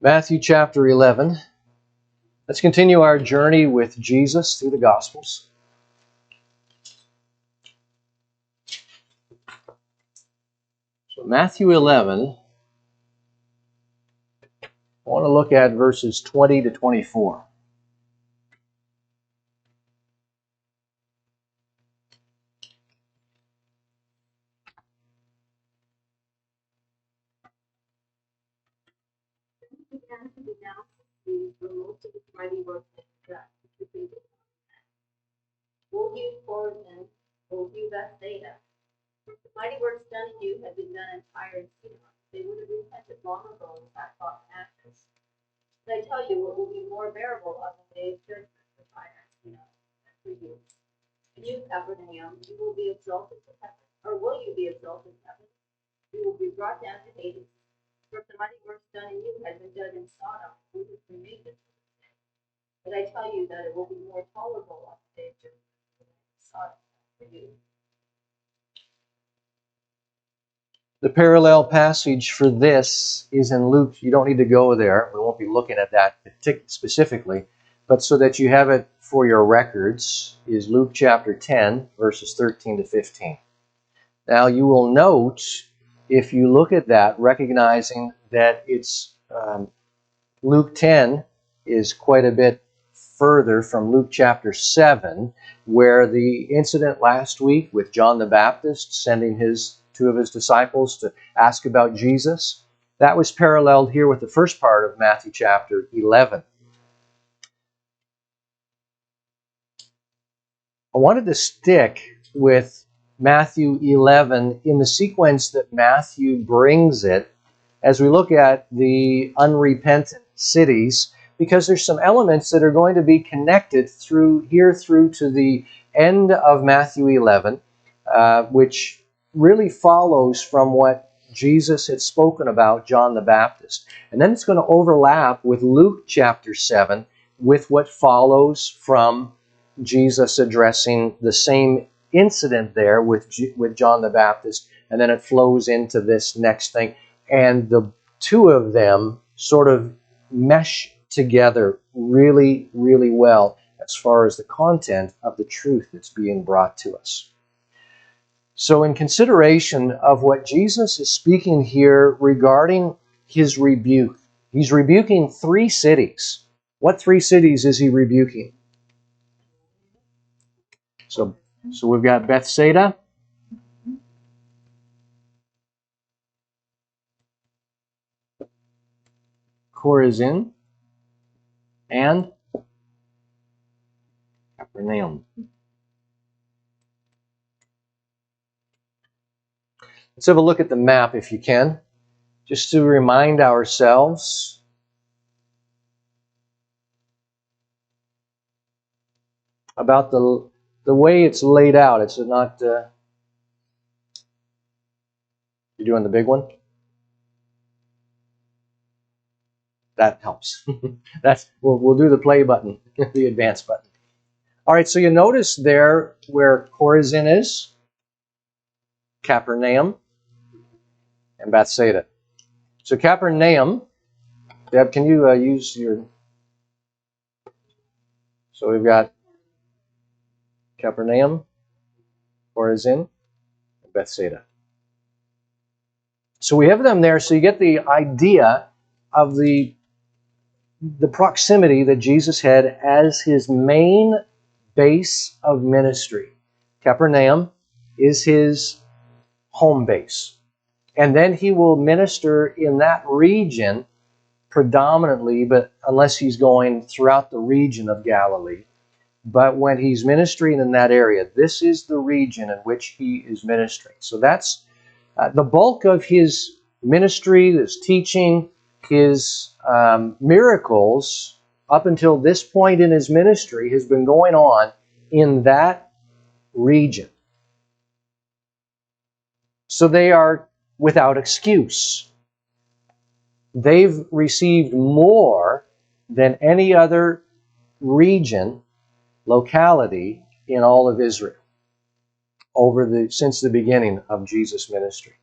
Matthew chapter 11. Let's continue our journey with Jesus through the Gospels. So Matthew 11, I want to look at verses 20 to 24. Woe you Chorazin, woe you Bethsaida! If the mighty works done in you had been done in Tyre and Sidon, they would have repented long ago in sackcloth and ashes. But I tell you, it will be more bearable on the day of judgment for Tyre and Sidon than for you. And you, Capernaum, you will be exalted to heaven, or will you be exalted to heaven? You will be brought down to Hades. For if the mighty works done in you had been done in Sodom, it would have remained in Sodom. But I tell you that it will be more tolerable on the day of judgment for you. The parallel passage for this is in Luke. You don't need to go there. We won't be looking at that specifically. But so that you have it for your records, is Luke chapter 10, verses 13 to 15. Now you will note, if you look at that, recognizing that it's Luke 10 is quite a bit further from Luke chapter 7, where the incident last week with John the Baptist sending two of his disciples to ask about Jesus, that was paralleled here with the first part of Matthew chapter 11. I wanted to stick with Matthew 11 in the sequence that Matthew brings it as we look at the unrepentant cities, because there's some elements that are going to be connected through to the end of Matthew 11, which really follows from what Jesus had spoken about John the Baptist. And then it's going to overlap with Luke chapter 7 with what follows from Jesus addressing the same incident there with John the Baptist, and then it flows into this next thing. And the two of them sort of mesh together really, really well as far as the content of the truth that's being brought to us. So in consideration of what Jesus is speaking here regarding his rebuke, he's rebuking 3 cities. What 3 cities is he rebuking? So we've got Bethsaida, Chorazin, and Capernaum. Let's have a look at the map if you can, just to remind ourselves about the way it's laid out. It's not... you're doing the big one? That helps. We'll do the play button, the advance button. All right, so you notice there where Chorazin is, Capernaum, and Bethsaida. So Capernaum, Deb, can you use your... So we've got Capernaum, Chorazin, and Bethsaida. So we have them there, so you get the idea of the proximity that Jesus had as his main base of ministry. Capernaum is his home base. And then he will minister in that region predominantly, but unless he's going throughout the region of Galilee. But when he's ministering in that area, this is the region in which he is ministering. So that's the bulk of his ministry, his teaching, his miracles up until this point in his ministry has been going on in that region. So they are without excuse. They've received more than any other region, locality in all of Israel since the beginning of Jesus' ministry.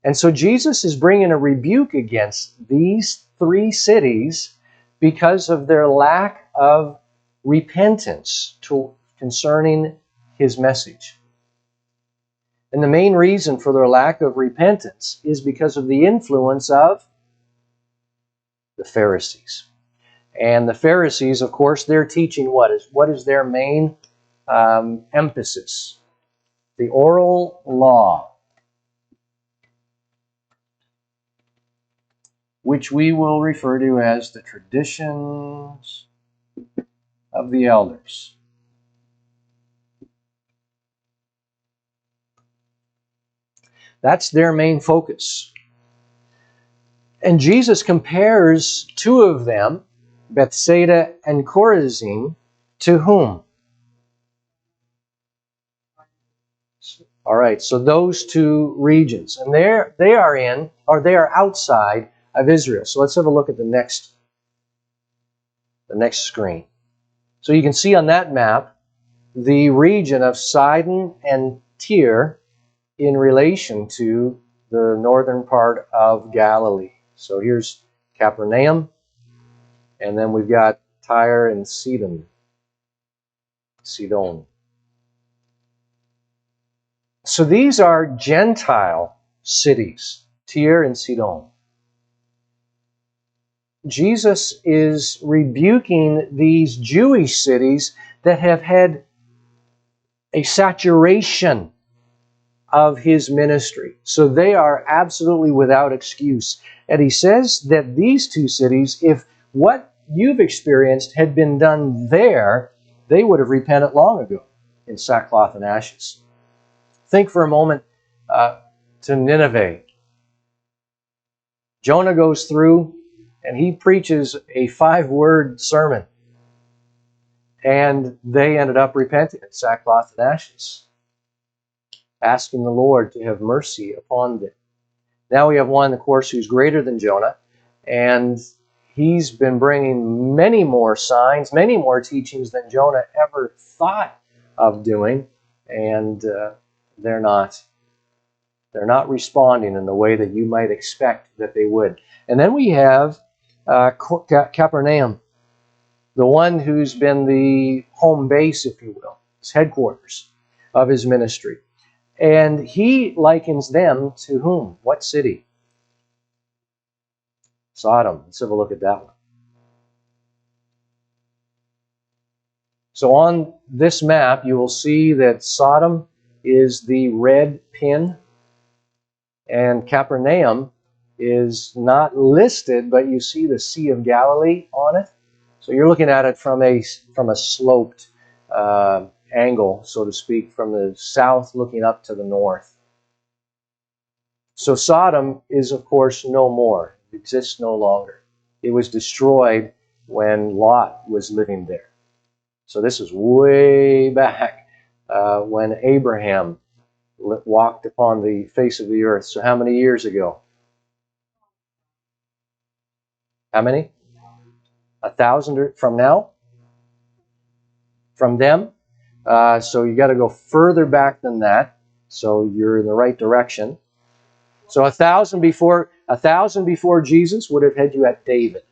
And so Jesus is bringing a rebuke against these three cities because of their lack of repentance concerning his message. And the main reason for their lack of repentance is because of the influence of the Pharisees. And the Pharisees, of course, they're teaching what is their main emphasis? The oral law, which we will refer to as the traditions of the elders. That's their main focus. And Jesus compares two of them, Bethsaida and Chorazin, to whom? All right, so those two regions. And they are outside of Israel. So let's have a look at the next screen. So you can see on that map the region of Sidon and Tyre in relation to the northern part of Galilee. So here's Capernaum, and then we've got Tyre and Sidon. So these are Gentile cities, Tyre and Sidon. Jesus is rebuking these Jewish cities that have had a saturation of his ministry. So they are absolutely without excuse. And he says that these two cities, if what you've experienced had been done there, they would have repented long ago in sackcloth and ashes. Think for a moment to Nineveh. Jonah goes through and he preaches a 5-word sermon. And they ended up repenting in sackcloth and ashes, asking the Lord to have mercy upon them. Now we have one, of course, who's greater than Jonah, and he's been bringing many more signs, many more teachings than Jonah ever thought of doing, and they're not responding in the way that you might expect that they would. And then we have Capernaum, the one who's been the home base, if you will, his headquarters of his ministry. And he likens them to whom? What city? Sodom. Let's have a look at that one. So on this map, you will see that Sodom is the red pin, and Capernaum is not listed, but you see the Sea of Galilee on it. So you're looking at it from a sloped angle, so to speak, from the south looking up to the north. So Sodom is, of course, no more. It exists no longer. It was destroyed when Lot was living there. So this is way back when Abraham walked upon the face of the earth. So how many years ago? How many? 1,000 from now? From them? So you got to go further back than that. So you're in the right direction. So 1,000 before Jesus would have had you at David.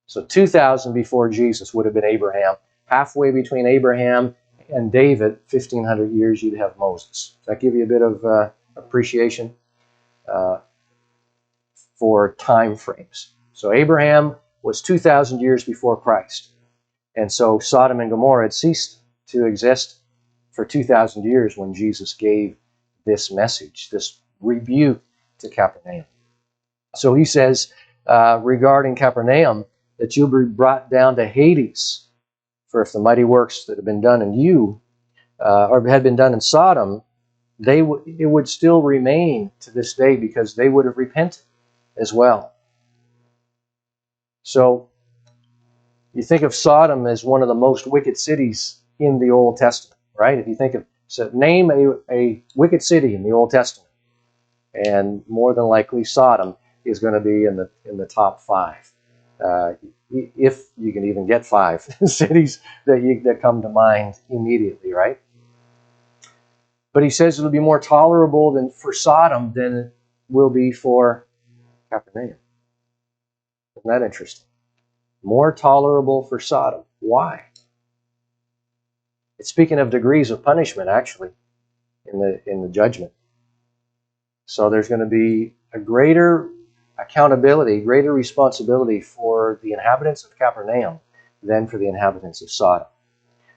So 2,000 before Jesus would have been Abraham. Halfway between Abraham and David, 1,500 years, you'd have Moses. Does that give you a bit of appreciation for time frames? So Abraham was 2,000 years before Christ. And so Sodom and Gomorrah had ceased to exist for 2,000 years when Jesus gave this message, this rebuke to Capernaum. So he says regarding Capernaum that you'll be brought down to Hades. For if the mighty works that have been done in you, or had been done in Sodom, it would still remain to this day because they would have repented as well. So you think of Sodom as one of the most wicked cities in the Old Testament, right? If you think of, so name a wicked city in the Old Testament, and more than likely Sodom is going to be in the top 5. If you can even get 5 cities that come to mind immediately, right? But he says it'll be more tolerable than for Sodom than it will be for Capernaum. Isn't that interesting? More tolerable for Sodom. Why? It's speaking of degrees of punishment, actually, in the judgment. So there's going to be a greater accountability, greater responsibility for the inhabitants of Capernaum than for the inhabitants of Sodom.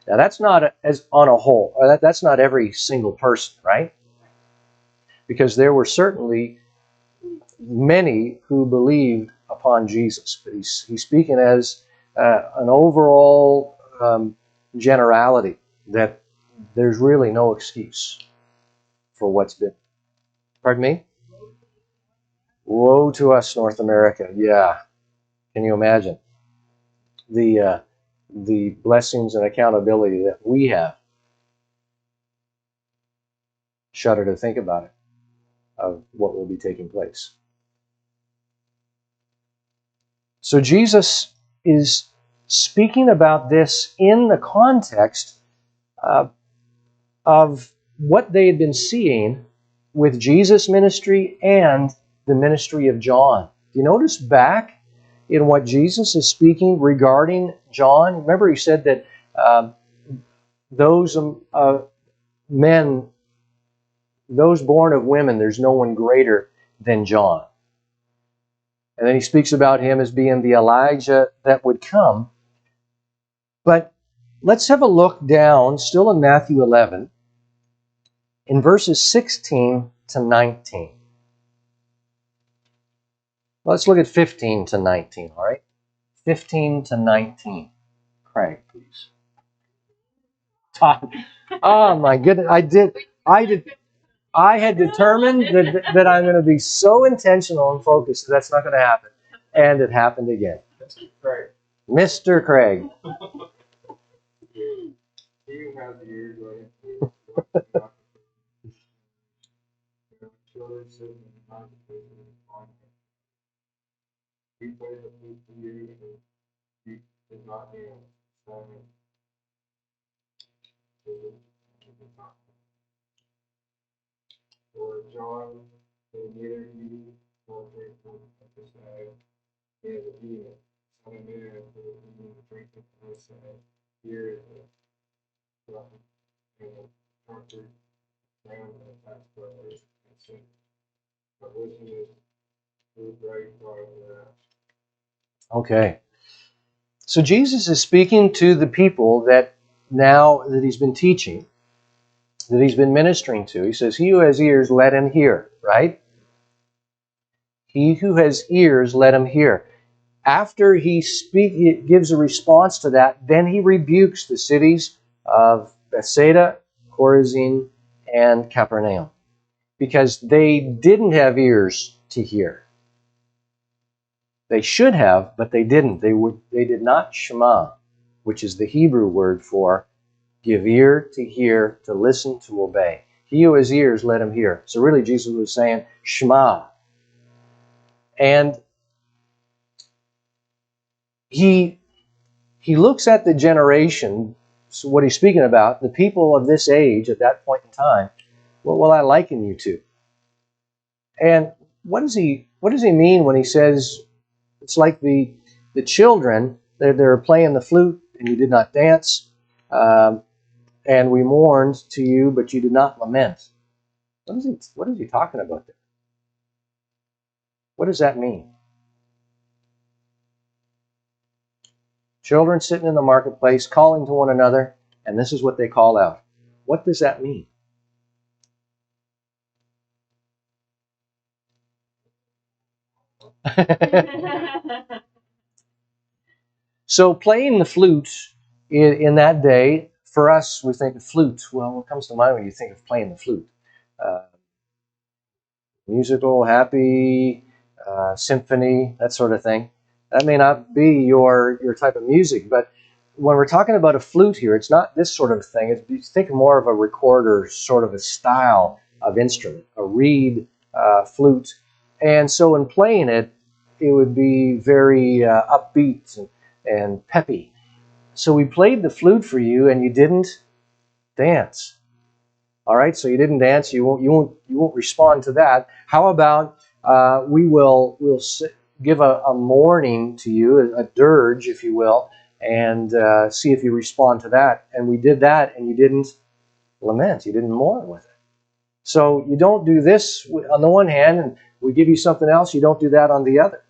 Now that's not as on a whole. That's not every single person, right? Because there were certainly many who believed upon Jesus, but he's speaking as an overall generality that there's really no excuse for what's been. Pardon me? Woe to us, North America. Yeah. Can you imagine the blessings and accountability that we have? Shudder to think about it, of what will be taking place. So Jesus is speaking about this in the context of what they had been seeing with Jesus' ministry and the ministry of John. Do you notice back in what Jesus is speaking regarding John? Remember he said that those men, those born of women, there's no one greater than John. And then he speaks about him as being the Elijah that would come. But let's have a look down, still in Matthew 11, in verses 16 to 19. Let's look at 15 to 19, all right? 15 to 19. Craig, please. Oh my goodness, I had determined that I'm going to be so intentional and focused that that's not going to happen. And it happened again. Mr. Craig. Mr. Craig. He has the ears right. Children sitting in the contemplation on him. He played the flute for you, and he did not hear him. For John, neither he nor drink from the side, he is a demon. Son of man, who is eating and drinking from the side, here is a glutton and a drunkard, round and a tax collector, and sin. But wisdom is food right by the wrath. Okay. So Jesus is speaking to the people that now that he's been teaching, that he's been ministering to. He says, he who has ears, let him hear, right? He who has ears, let him hear. After he gives a response to that, then he rebukes the cities of Bethsaida, Chorazin, and Capernaum, because they didn't have ears to hear. They should have, but they didn't. They did not shema, which is the Hebrew word for give ear to hear, to listen, to obey. He who has ears, let him hear. So really Jesus was saying, shema. And he looks at the generation, so what he's speaking about, the people of this age at that point in time, what will I liken you to? And what does he mean when he says, it's like the children, they're playing the flute and you did not dance, and we mourned to you, but you did not lament. What is he talking about there? What does that mean? Children sitting in the marketplace, calling to one another, and this is what they call out. What does that mean? So playing the flute in that day, for us, we think of flute. Well, what comes to mind when you think of playing the flute? Musical, happy, symphony, that sort of thing. That may not be your type of music, but when we're talking about a flute here, it's not this sort of thing. You think more of a recorder, sort of a style of instrument, a reed flute. And so in playing it, it would be very upbeat and peppy. So we played the flute for you and you didn't dance. All right, so you didn't dance. You won't respond to that. How about we'll give a mourning to you, a dirge, if you will, and see if you respond to that. And we did that, and you didn't lament. You didn't mourn with it. So you don't do this on the one hand, and we give you something else. You don't do that on the other.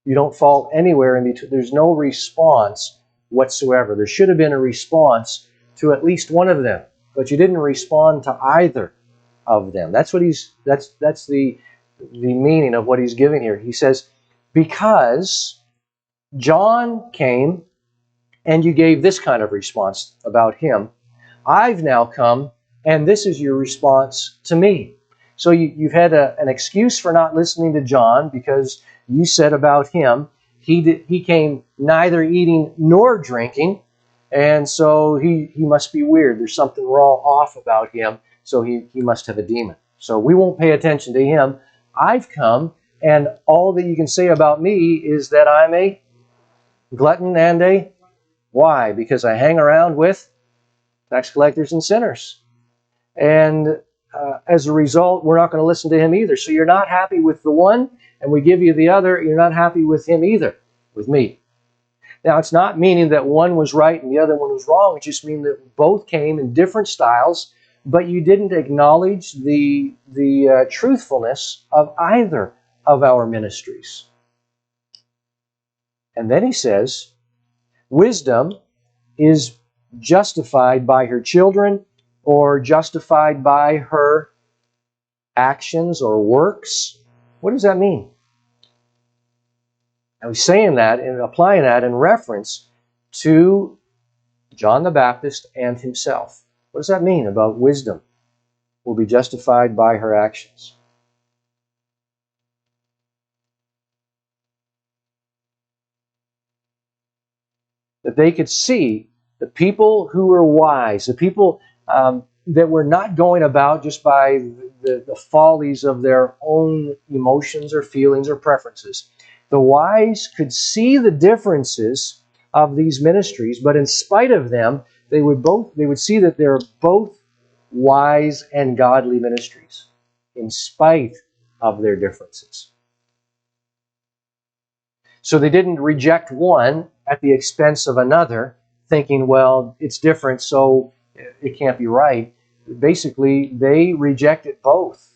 You don't fall anywhere in between. There's no response whatsoever. There should have been a response to at least one of them, but you didn't respond to either of them. That's what that's the meaning of what he's giving here. He says, because John came and you gave this kind of response about him, I've now come and this is your response to me. So you've had an excuse for not listening to John because you said about him, he came neither eating nor drinking, and so he must be weird. There's something wrong off about him, so he must have a demon. So we won't pay attention to him. I've come, and all that you can say about me is that I'm a glutton and a... Why? Because I hang around with tax collectors and sinners. And as a result, we're not going to listen to him either. So you're not happy with the one, and we give you the other. You're not happy with him either, with me. Now, it's not meaning that one was right and the other one was wrong. It just means that both came in different styles, but you didn't acknowledge the truthfulness of either of our ministries. And then he says, wisdom is justified by her children or justified by her actions or works. What does that mean? I was saying that and applying that in reference to John the Baptist and himself. What does that mean about wisdom will be justified by her actions? That they could see the people who were wise, the people that were not going about just by the follies of their own emotions or feelings or preferences. The wise could see the differences of these ministries, but in spite of them, they would see that they're both wise and godly ministries, in spite of their differences. So they didn't reject one at the expense of another, thinking, well, it's different, so it can't be right. Basically, they rejected both.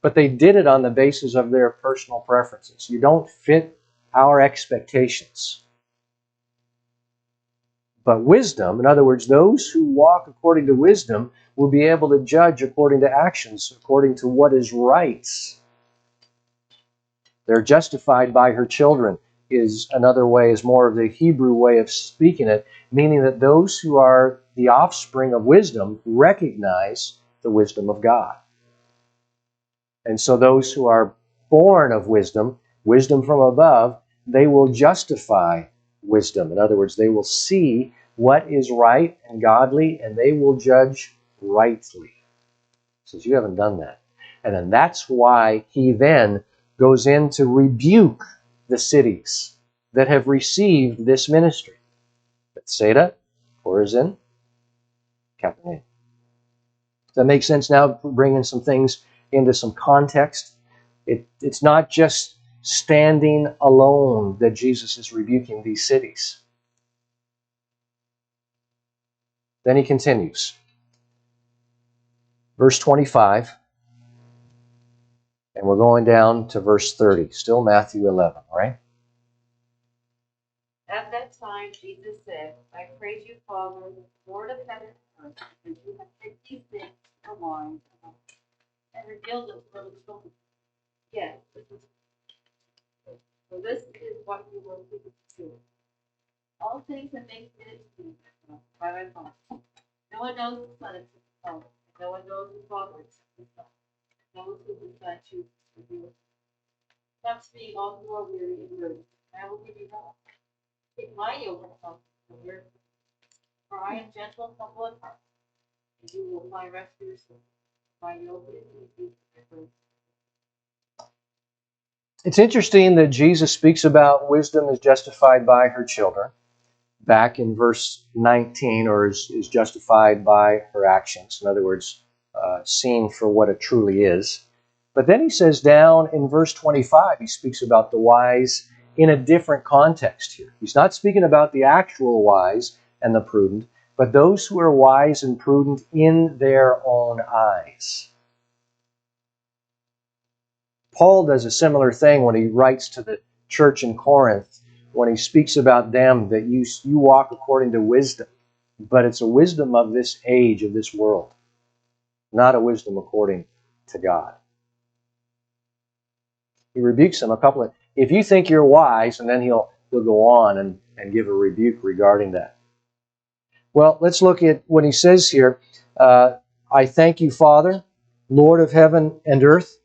But they did it on the basis of their personal preferences. You don't fit our expectations. But wisdom, in other words, those who walk according to wisdom will be able to judge according to actions, according to what is right. They're justified by her children is another way, is more of the Hebrew way of speaking it, meaning that those who are the offspring of wisdom recognize the wisdom of God. And so those who are born of wisdom, wisdom from above, they will justify wisdom. In other words, they will see what is right and godly, and they will judge rightly. He says, you haven't done that. And then that's why he then goes in to rebuke the cities that have received this ministry. Bethsaida, Chorazin, Capernaum. Does that make sense now, bringing some things into some context? It's not just standing alone that Jesus is rebuking these cities. Then he continues. Verse 25, and we're going down to verse 30. Still Matthew 11, right? At that time, Jesus said, I praise you, Father, Lord of heaven and earth, because you have hid these things for wise and revealed them for the children. Yes, so this is what you will do. All things have been committed to me by my Father. No one knows the Son except the Father. No one knows the Father except the Son. No one who the Son chooses to reveal. Come to me, all who are weary and burdened, and I will give you rest. Take my yoke upon you, for I am gentle and humble in heart, and you will find rest for your soul. My yoke is easy and burden. It's interesting that Jesus speaks about wisdom is justified by her children, back in verse 19, or is justified by her actions. In other words, seen for what it truly is. But then he says down in verse 25, he speaks about the wise in a different context here. He's not speaking about the actual wise and the prudent, but those who are wise and prudent in their own eyes. Paul does a similar thing when he writes to the church in Corinth, when he speaks about them, that you walk according to wisdom, but it's a wisdom of this age, of this world, not a wisdom according to God. He rebukes them a couple of, if you think you're wise, and then he'll go on and give a rebuke regarding that. Well, let's look at what he says here. I thank you, Father, Lord of heaven and earth,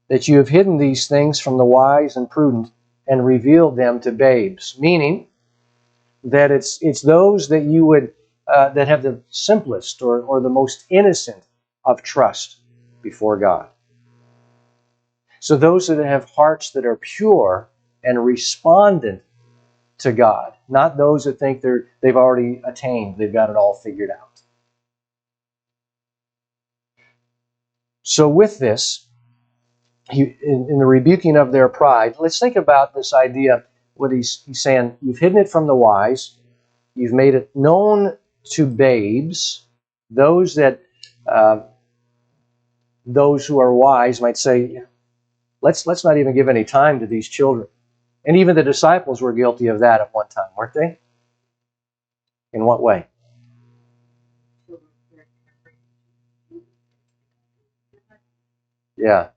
that you have hidden these things from the wise and prudent and revealed them to babes. Meaning that it's those that you would that have the simplest or the most innocent of trust before God. So those that have hearts that are pure and respondent to God, not those that think they've already attained, they've got it all figured out. So with this, in the rebuking of their pride, let's think about this idea, what he's saying, you've hidden it from the wise, you've made it known to babes, those who are wise might say, let's not even give any time to these children. And even the disciples were guilty of that at one time, weren't they? In what way? Yeah.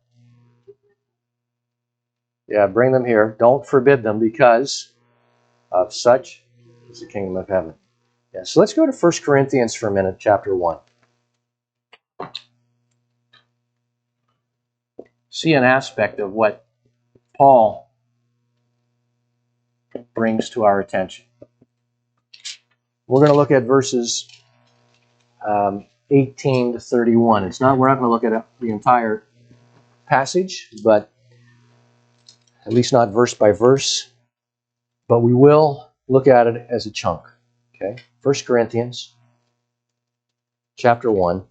Yeah, bring them here. Don't forbid them, because of such is the kingdom of heaven. Yeah, so let's go to 1 Corinthians for a minute, chapter 1. See an aspect of what Paul brings to our attention. We're going to look at verses 18 to 31. We're not going to look at the entire passage, but at least not verse by verse. But we will look at it as a chunk. Okay, 1 Corinthians chapter 1.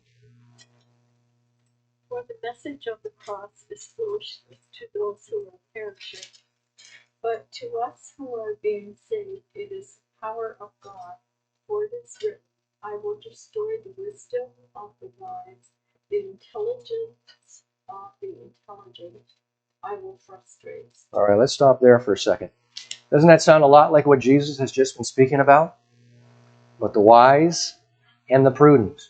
For the message of the cross is foolishness to those who are perishing, but to us who are being saved, it is the power of God. For it is written, I will destroy the wisdom of the wise, the intelligence of the intelligent I will frustrate. All right, let's stop there for a second. Doesn't that sound a lot like what Jesus has just been speaking about? But the wise and the prudent.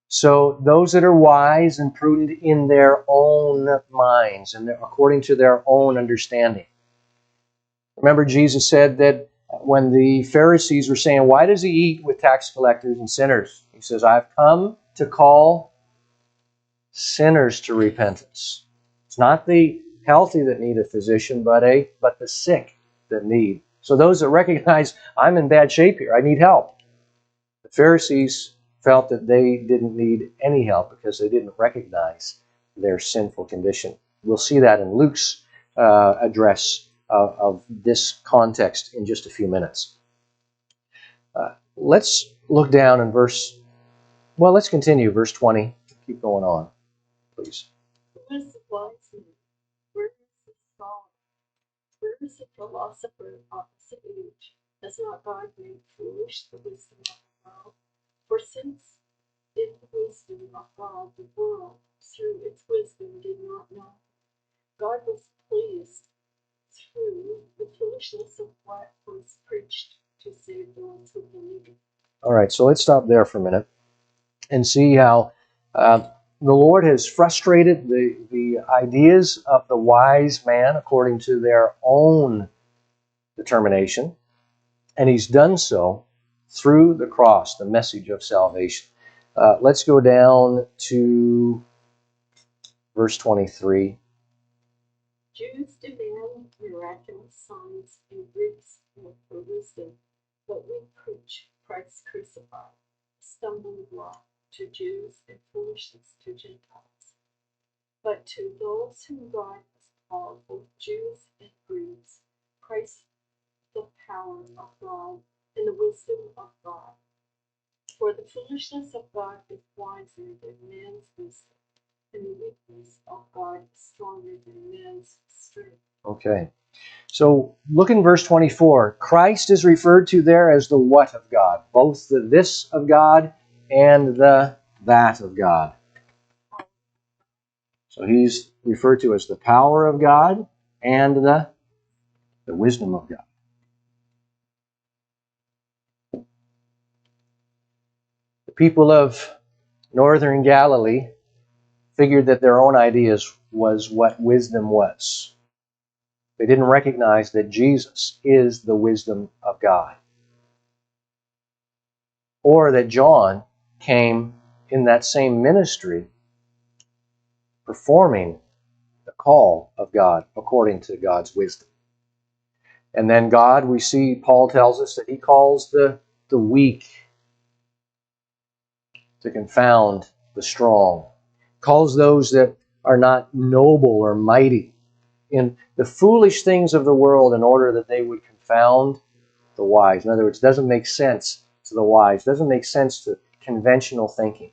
So those that are wise and prudent in their own minds and according to their own understanding. Remember, Jesus said that when the Pharisees were saying, why does he eat with tax collectors and sinners? He says, I've come to call sinners to repentance. It's not the healthy that need a physician, but the sick that need. So those that recognize, I'm in bad shape here, I need help. The Pharisees felt that they didn't need any help because they didn't recognize their sinful condition. We'll see that in Luke's address of this context in just a few minutes. Let's look down in let's continue, verse 20. Keep going on, please. Who is the wise man? Where is the scholar? Where is the philosopher of this age? Has not God made foolish the wisdom of the world? For since in the wisdom of God the world, through its wisdom, did not know, God was pleased through the foolishness of what was preached to save those who believe. All right, so let's stop there for a minute and see how the Lord has frustrated the ideas of the wise man according to their own determination, and he's done so through the cross, the message of salvation. Let's go down to verse 23. Jews demand miraculous signs and Greeks look for wisdom, but we preach Christ crucified, a stumbling block to Jews and foolishness to Gentiles. But to those whom God has called, both Jews and Greeks, Christ the power of God and wisdom of God. For the foolishness of God is wiser than man's wisdom, and the weakness of God is stronger than man's strength. Okay. So look in verse 24. Christ is referred to there as the what of God, both the this of God and the that of God. So he's referred to as the power of God and the wisdom of God. The people of northern Galilee figured that their own ideas was what wisdom was. They didn't recognize that Jesus is the wisdom of God. Or that John came in that same ministry performing the call of God according to God's wisdom. And then God, we see, Paul tells us that he calls the weak to confound the strong, calls those that are not noble or mighty in the foolish things of the world in order that they would confound the wise. In other words, it doesn't make sense to the wise, it doesn't make sense to conventional thinking.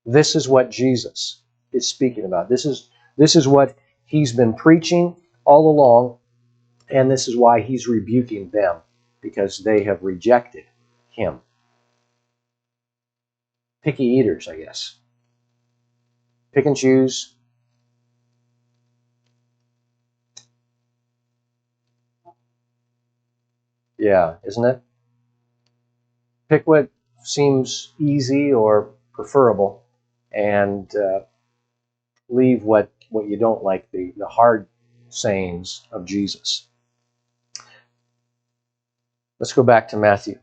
This is what Jesus is speaking about. This is what he's been preaching all along, and this is why he's rebuking them, because they have rejected him. Picky eaters, I guess. Pick and choose. Yeah, isn't it? Pick what seems easy or preferable, and leave what you don't like, the hard sayings of Jesus. Let's go back to Matthew.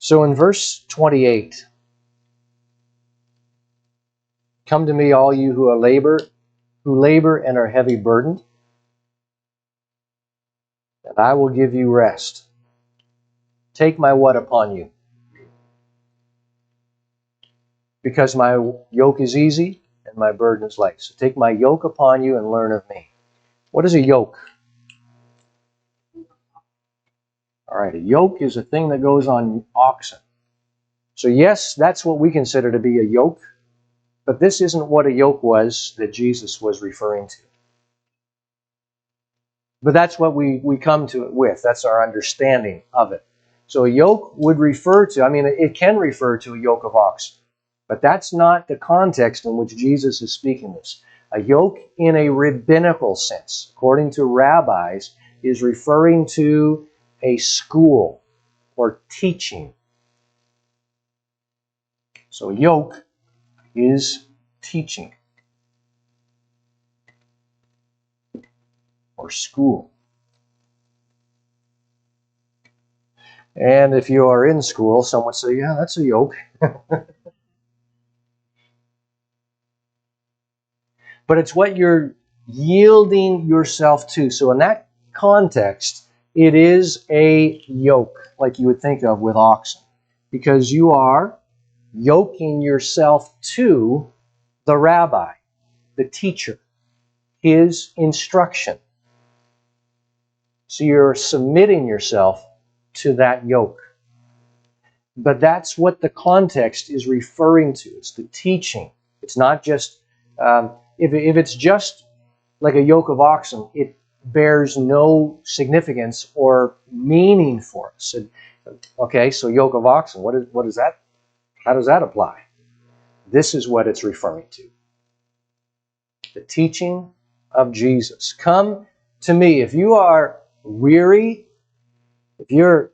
So in verse 28, come to me, all you who labor and are heavy burdened, and I will give you rest. Take my what upon you, because my yoke is easy and my burden is light. So take my yoke upon you and learn of me. What is a yoke? All right, a yoke is a thing that goes on oxen. So yes, that's what we consider to be a yoke, but this isn't what a yoke was that Jesus was referring to. But that's what we come to it with. That's our understanding of it. So a yoke would refer to, it can refer to a yoke of oxen. But that's not the context in which Jesus is speaking this. A yoke in a rabbinical sense, according to rabbis, is referring to a school or teaching. So yoke is teaching or school. And if you are in school, some would say, yeah, that's a yoke. But it's what you're yielding yourself to. So in that context, it is a yoke, like you would think of with oxen, because you are yoking yourself to the rabbi, the teacher, his instruction. So you're submitting yourself to that yoke. But that's what the context is referring to. It's the teaching. It's not just, if it's just like a yoke of oxen, it bears no significance or meaning for us. Okay, so yoke of oxen, what is that? How does that apply? This is what it's referring to. The teaching of Jesus. Come to me. If you are weary, if you're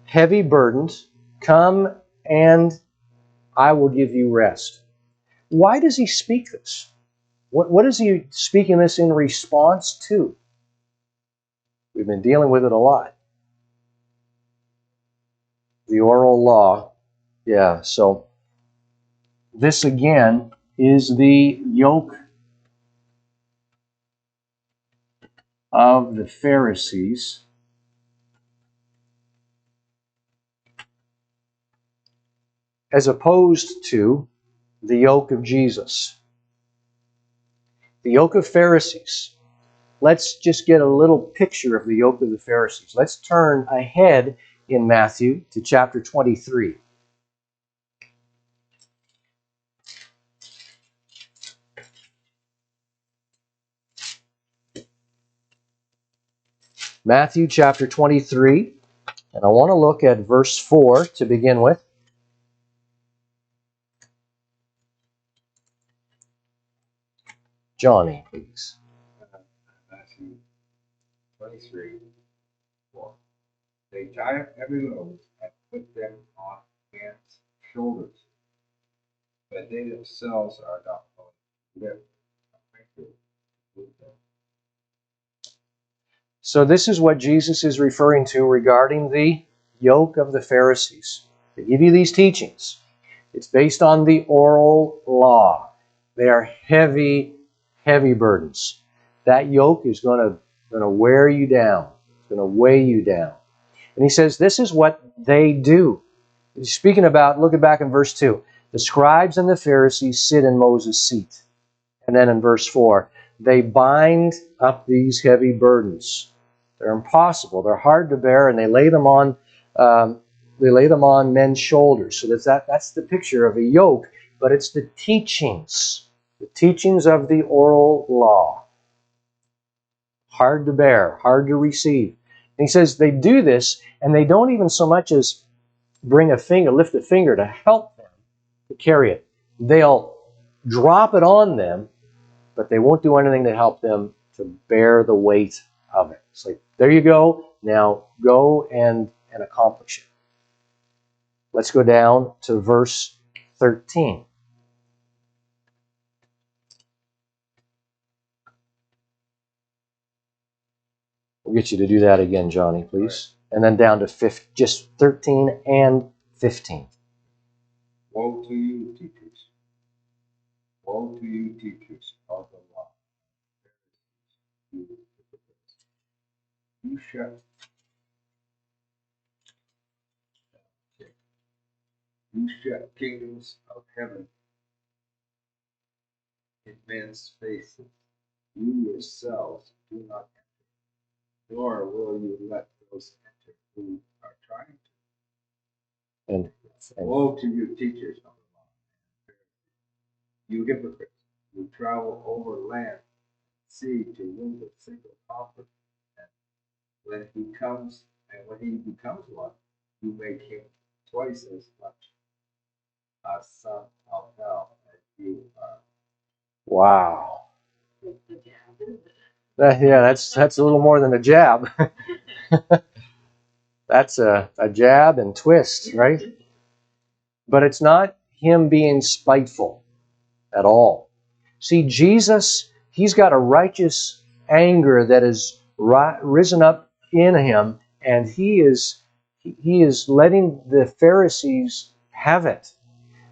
heavy burdened, come and I will give you rest. Why does he speak this? What is he speaking this in response to? We've been dealing with it a lot. The oral law. Yeah, so this again is the yoke of the Pharisees as opposed to the yoke of Jesus. The yoke of Pharisees. Let's just get a little picture of the yoke of the Pharisees. Let's turn ahead in Matthew to chapter 23. Matthew chapter 23, and I want to look at verse 4 to begin with. Johnny, please. Matthew 23, 4. They tie up heavy loads and put them on men's shoulders, but they themselves are not willing to lift a finger to move them. So this is what Jesus is referring to regarding the yoke of the Pharisees. They give you these teachings. It's based on the oral law. They are heavy, heavy burdens. That yoke is going to wear you down. It's going to weigh you down. And he says this is what they do. He's speaking about, look back in verse 2. The scribes and the Pharisees sit in Moses' seat. And then in verse 4, they bind up these heavy burdens. They're impossible. They're hard to bear, and they lay them on men's shoulders. So that's the picture of a yoke, but it's the teachings of the oral law. Hard to bear, hard to receive. And he says they do this, and they don't even so much as lift a finger to help them to carry it. They'll drop it on them, but they won't do anything to help them to bear the weight of it. It's like, there you go, now go and accomplish it. Let's go down to verse 13. We'll get you to do that again, Johnny, please. Right. And then down to just 13 and 15. Woe to you, teachers. Woe to you, teachers of the law. You shut kingdoms of heaven in men's faces. You yourselves do not enter, nor will you let those enter who are trying to. And woe to you, teachers of the law, you hypocrites, who travel over land, sea to win the single prophet, and when he becomes one, you make him twice as much a son of hell as you are. Wow. That's a little more than a jab. That's a jab and twist, right? But it's not him being spiteful at all. See, Jesus, he's got a righteous anger that has risen up in him, and he is letting the Pharisees have it.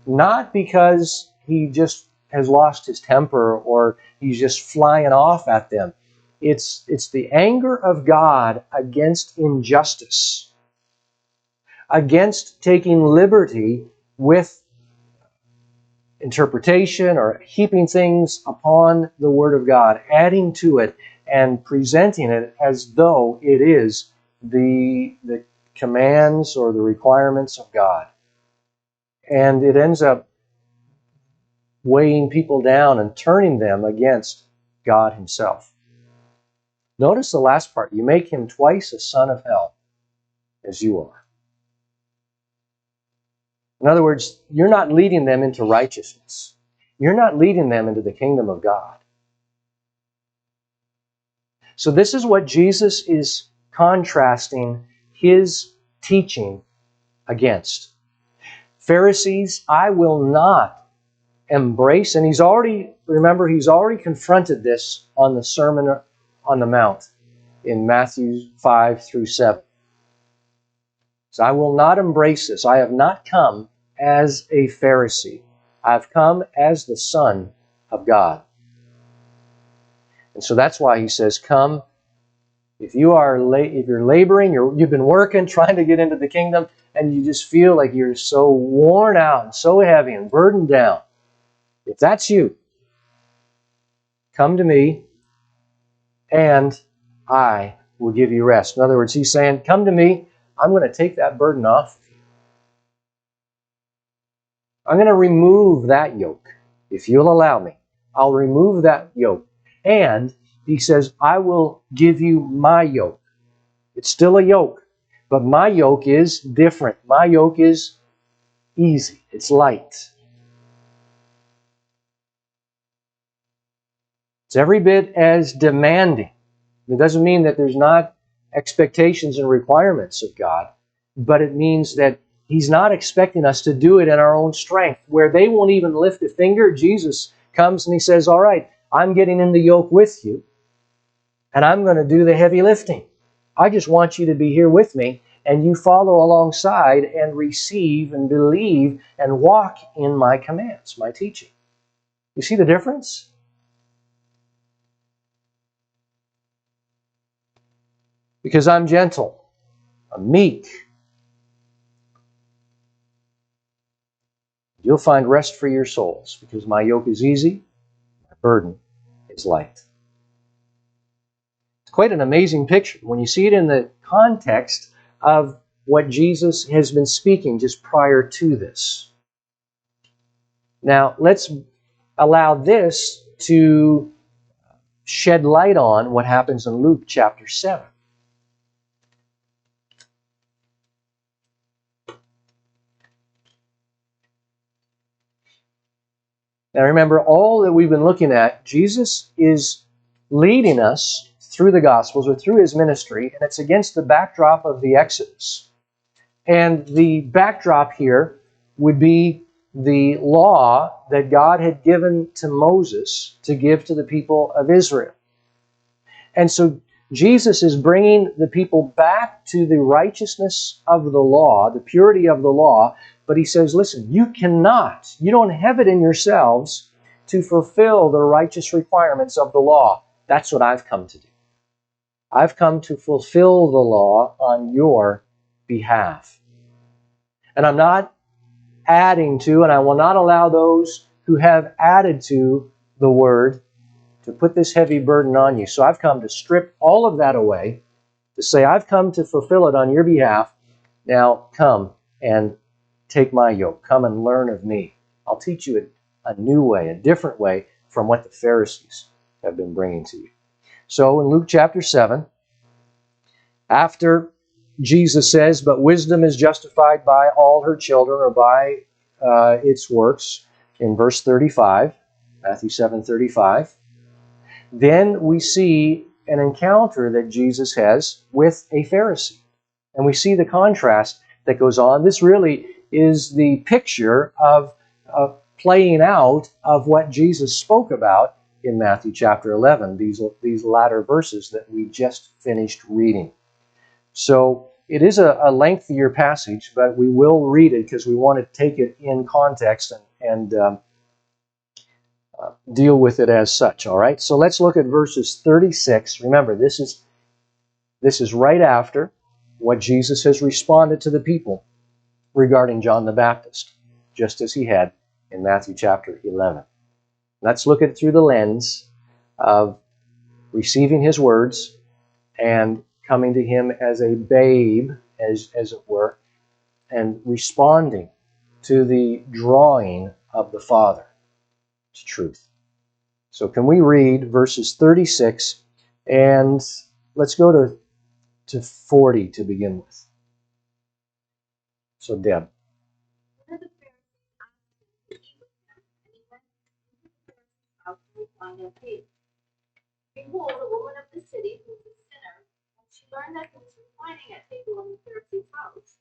Not because he just has lost his temper or he's just flying off at them. It's the anger of God against injustice, against taking liberty with interpretation or heaping things upon the Word of God, adding to it and presenting it as though it is the commands or the requirements of God. And it ends up weighing people down and turning them against God himself. Notice the last part. You make him twice a son of hell as you are. In other words, you're not leading them into righteousness. You're not leading them into the kingdom of God. So this is what Jesus is contrasting his teaching against. Pharisees, I will not embrace, and he's already confronted this on the Sermon on the Mount in Matthew 5 through 7. So I will not embrace this. I have not come as a Pharisee. I have come as the Son of God. And so that's why he says, come If you're laboring, you've been working, trying to get into the kingdom, and you just feel like you're so worn out and so heavy and burdened down, if that's you, come to me and I will give you rest. In other words, he's saying, come to me, I'm going to take that burden off of you. I'm going to remove that yoke. If you'll allow me, I'll remove that yoke. And he says, I will give you my yoke. It's still a yoke, but my yoke is different. My yoke is easy. It's light. It's every bit as demanding. It doesn't mean that there's not expectations and requirements of God, but it means that He's not expecting us to do it in our own strength. Where they won't even lift a finger, Jesus comes and He says, all right, I'm getting in the yoke with you, and I'm going to do the heavy lifting. I just want you to be here with me, and you follow alongside and receive and believe and walk in my commands, my teaching. You see the difference? Because I'm gentle, I'm meek. You'll find rest for your souls, because my yoke is easy, my burden is light. It's quite an amazing picture when you see it in the context of what Jesus has been speaking just prior to this. Now, let's allow this to shed light on what happens in Luke chapter 7. Now remember, all that we've been looking at, Jesus is leading us through the Gospels or through His ministry, and it's against the backdrop of the Exodus. And the backdrop here would be the law that God had given to Moses to give to the people of Israel. And so Jesus is bringing the people back to the righteousness of the law, the purity of the law, but He says, listen, you don't have it in yourselves to fulfill the righteous requirements of the law. That's what I've come to do. I've come to fulfill the law on your behalf. And I'm not adding to, and I will not allow those who have added to the word to put this heavy burden on you. So I've come to strip all of that away, to say I've come to fulfill it on your behalf. Now come and take my yoke. Come and learn of me. I'll teach you a new way, a different way from what the Pharisees have been bringing to you. So in Luke chapter 7, after Jesus says, but wisdom is justified by all her children, or by its works, in verse 35, Matthew 7:35, then we see an encounter that Jesus has with a Pharisee. And we see the contrast that goes on. This really is the picture of playing out of what Jesus spoke about in Matthew chapter 11, these latter verses that we just finished reading. So it is a lengthier passage, but we will read it because we want to take it in context and deal with it as such. All right. So let's look at verses 36. Remember, this is right after what Jesus has responded to the people regarding John the Baptist, just as He had in Matthew chapter 11. Let's look at it through the lens of receiving His words and coming to Him as a babe, as it were, and responding to the drawing of the Father to truth. So can we read verses 36, and let's go to 40 to begin with. So Deb. One of the Pharisees asked him to eat with them, and he went into the Pharisee's house to recline at table. Behold, a woman of the city, who was a sinner, when she learned that he was reclining at table in the Pharisee's house,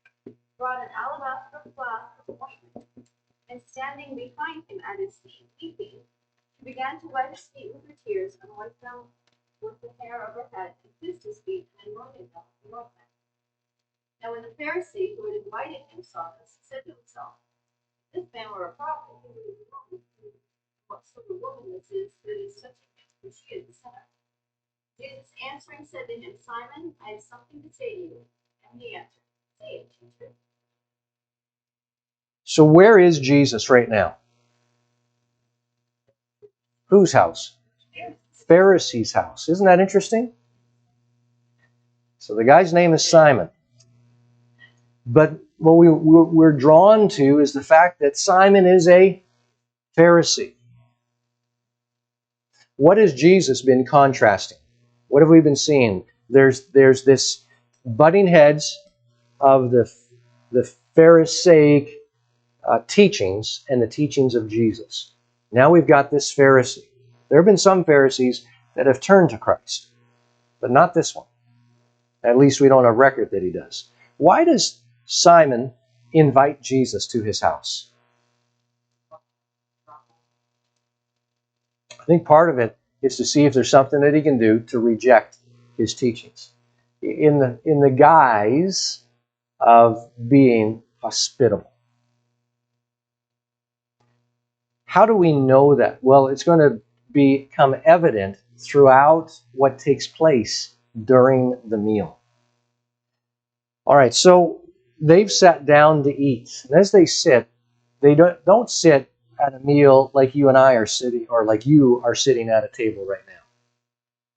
brought an alabaster flask of ointment, and standing behind him at his feet, weeping, she began to wet his feet with her tears, and wiped them with the hair of her head, and kissed his feet, and anointed them with the ointment. Now when the Pharisee who had invited him saw this, he said to himself, if this man were a prophet, he would have known what sort of woman this is that is touching him, for she is a sinner. Jesus answering said to him, Simon, I have something to say to you. And he answered, say it, teacher. So where is Jesus right now? Whose house? Pharisee's house. Isn't that interesting? So the guy's name is Simon. But what we're drawn to is the fact that Simon is a Pharisee. What has Jesus been contrasting? What have we been seeing? There's this butting heads of the Pharisaic teachings and the teachings of Jesus. Now we've got this Pharisee. There have been some Pharisees that have turned to Christ, but not this one. At least we don't have record that he does. Why does Simon invite Jesus to his house? I think part of it is to see if there's something that he can do to reject his teachings. In the guise of being hospitable. How do we know that? Well, it's going to become evident throughout what takes place during the meal. All right, so they've sat down to eat. And as they sit, they don't sit at a meal like you and I are sitting, or like you are sitting at a table right now.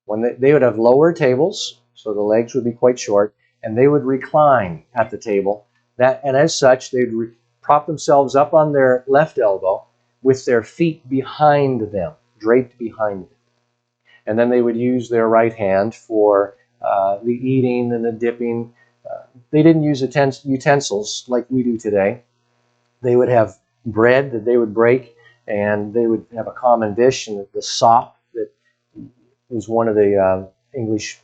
When they would have lower tables, so the legs would be quite short, and they would recline at the table. And as such, they'd prop themselves up on their left elbow with their feet behind them, draped behind them. And then they would use their right hand for the eating and the dipping. They didn't use utensils like we do today. They would have bread that they would break, and they would have a common dish, and the sop that is one of the English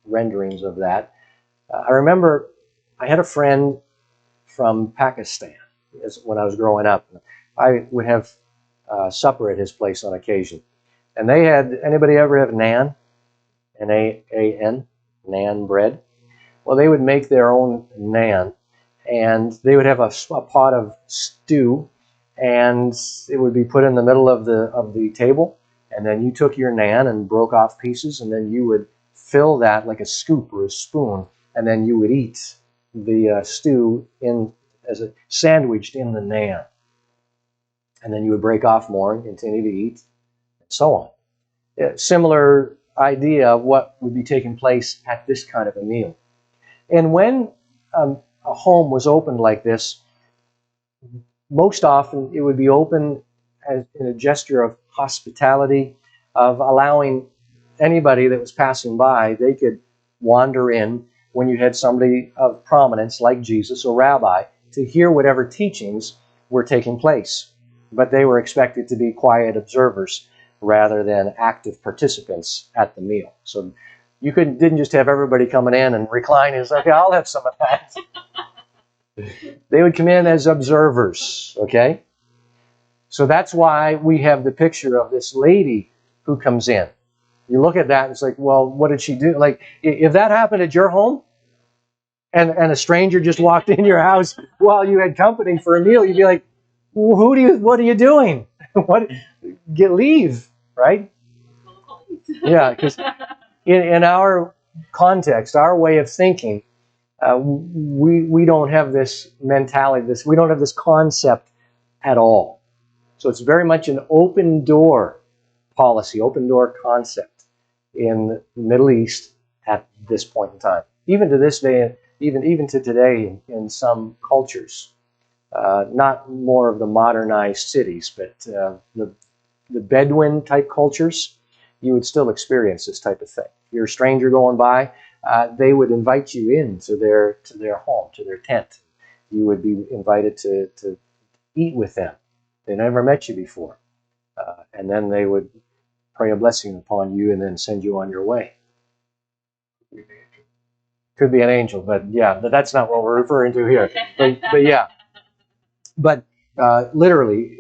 renderings of that. I remember I had a friend from Pakistan when I was growing up. I would have supper at his place on occasion. And they had, anybody ever have naan? N-A-A-N? Naan bread? Well, they would make their own naan, and they would have a pot of stew, and it would be put in the middle of the table, and then you took your naan and broke off pieces, and then you would fill that like a scoop or a spoon, and then you would eat the stew as a sandwiched in the naan. And then you would break off more and continue to eat, and so on. Similar idea of what would be taking place at this kind of a meal. And when a home was opened like this, most often it would be open as in a gesture of hospitality, of allowing anybody that was passing by, they could wander in when you had somebody of prominence like Jesus or rabbi to hear whatever teachings were taking place. But they were expected to be quiet observers rather than active participants at the meal. So you didn't just have everybody coming in and reclining and say, okay, I'll have some of that. They would come in as observers, okay? So that's why we have the picture of this lady who comes in. You look at that and it's like, well, what did she do? Like, if that happened at your home and a stranger just walked in your house while you had company for a meal, you'd be like, what are you doing? Leave, right? Yeah, because in our context, our way of thinking, we don't have this mentality, we don't have this concept at all. So it's very much an open door policy, open door concept in the Middle East at this point in time. Even to this day, even to today in some cultures. Not more of the modernized cities, but the Bedouin type cultures, you would still experience this type of thing. If you're a stranger going by, they would invite you into their home, to their tent. You would be invited to eat with them. They never met you before. And then they would pray a blessing upon you and then send you on your way. Could be an angel, but yeah, but that's not what we're referring to here. But yeah. But literally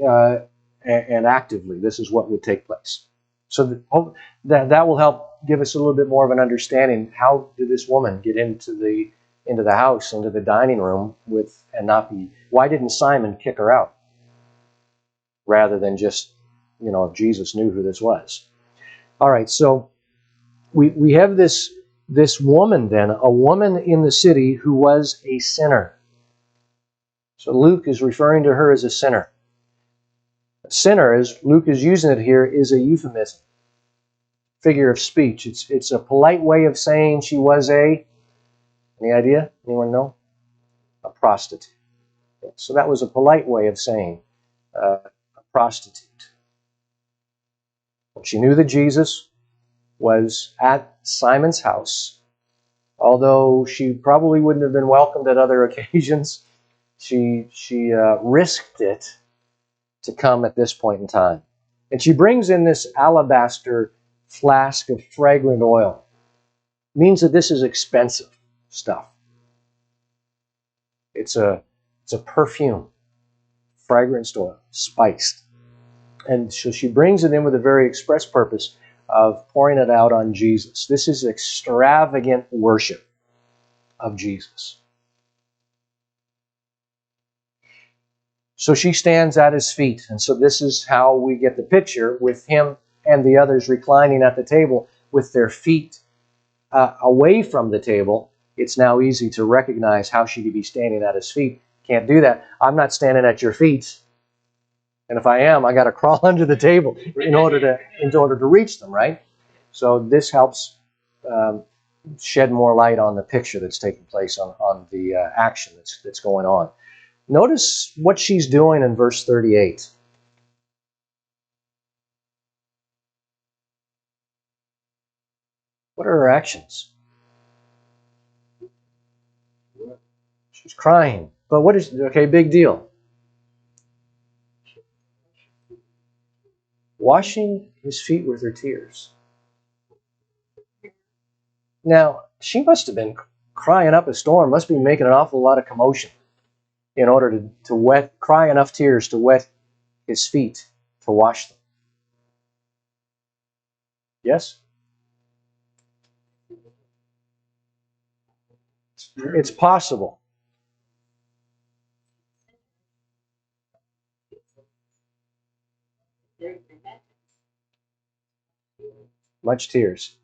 and actively, this is what would take place. So that will help give us a little bit more of an understanding. How did this woman get into the house, into the dining room and not be? Why didn't Simon kick her out rather than just, if Jesus knew who this was? All right, so we have this woman then, a woman in the city who was a sinner. So Luke is referring to her as a sinner. A sinner, as Luke is using it here, is a euphemism, figure of speech. It's a polite way of saying she was any idea? Anyone know? A prostitute. So that was a polite way of saying a prostitute. She knew that Jesus was at Simon's house. Although she probably wouldn't have been welcomed at other occasions, she risked it to come at this point in time. And she brings in this alabaster flask of fragrant oil. It means that this is expensive stuff. It's a perfume, fragranced oil, spiced. And so she brings it in with a very express purpose of pouring it out on Jesus. This is extravagant worship of Jesus. So she stands at his feet. And so this is how we get the picture with him and the others reclining at the table with their feet away from the table. It's now easy to recognize how she could be standing at his feet. Can't do that. I'm not standing at your feet. And if I am, I got to crawl under the table in order to reach them, right? So this helps shed more light on the picture that's taking place on the action that's going on. Notice what she's doing in verse 38. What are her actions? She's crying. But what is, okay, big deal. Washing his feet with her tears. Now, she must have been crying up a storm, must be making an awful lot of commotion in order to cry enough tears to wet his feet, to wash them. Yes? It's possible. Much tears.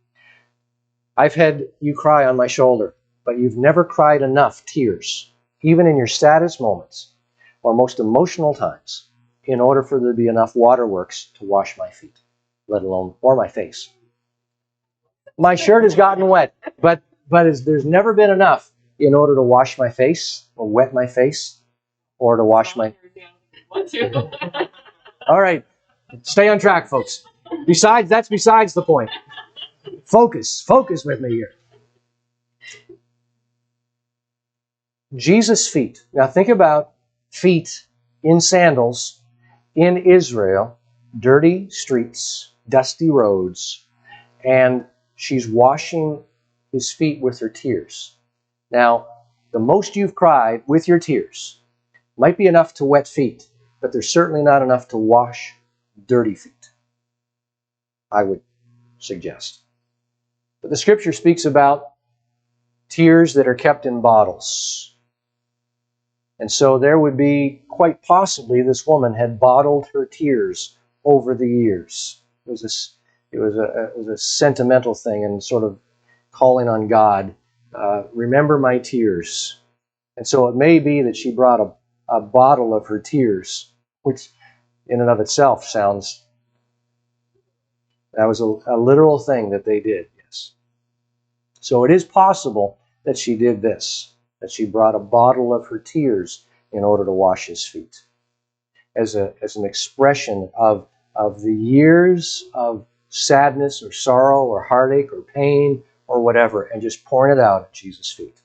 I've had you cry on my shoulder, but you've never cried enough tears, even in your saddest moments or most emotional times, in order for there to be enough waterworks to wash my feet, let alone, or my face. My shirt has gotten wet, but there's never been enough in order to wash my face, or wet my face, or to wash my... All right, stay on track, folks. That's besides the point. Focus with me here. Jesus' feet. Now think about feet in sandals in Israel, dirty streets, dusty roads, and she's washing his feet with her tears. Now, the most you've cried with your tears might be enough to wet feet, but there's certainly not enough to wash dirty feet, I would suggest. But the scripture speaks about tears that are kept in bottles. And so there would be, quite possibly, this woman had bottled her tears over the years. It was a sentimental thing and sort of calling on God, remember my tears. And so it may be that she brought a bottle of her tears, which in and of itself sounds, that was a literal thing that they did, yes. So it is possible that she did this, that she brought a bottle of her tears in order to wash his feet, as an expression of the years of sadness or sorrow or heartache or pain or whatever, and just pouring it out at Jesus' feet.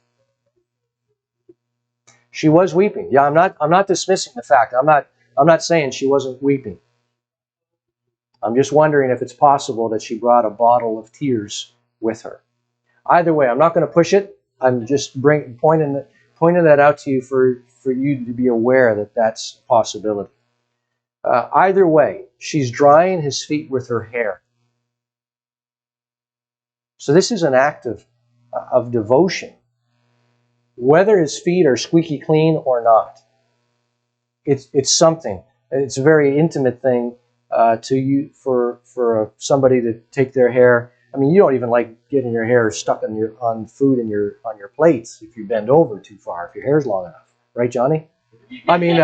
She was weeping. Yeah, I'm not dismissing the fact. I'm not saying she wasn't weeping. I'm just wondering if it's possible that she brought a bottle of tears with her. Either way, I'm not going to push it. I'm just pointing that out to you for you to be aware that that's a possibility. Either way, she's drying his feet with her hair. So this is an act of devotion. Whether his feet are squeaky clean or not, it's something. It's a very intimate thing for somebody to take their hair I mean, you don't even like getting your hair stuck on food on your plates if you bend over too far, if your hair's long enough. Right, Johnny? I mean,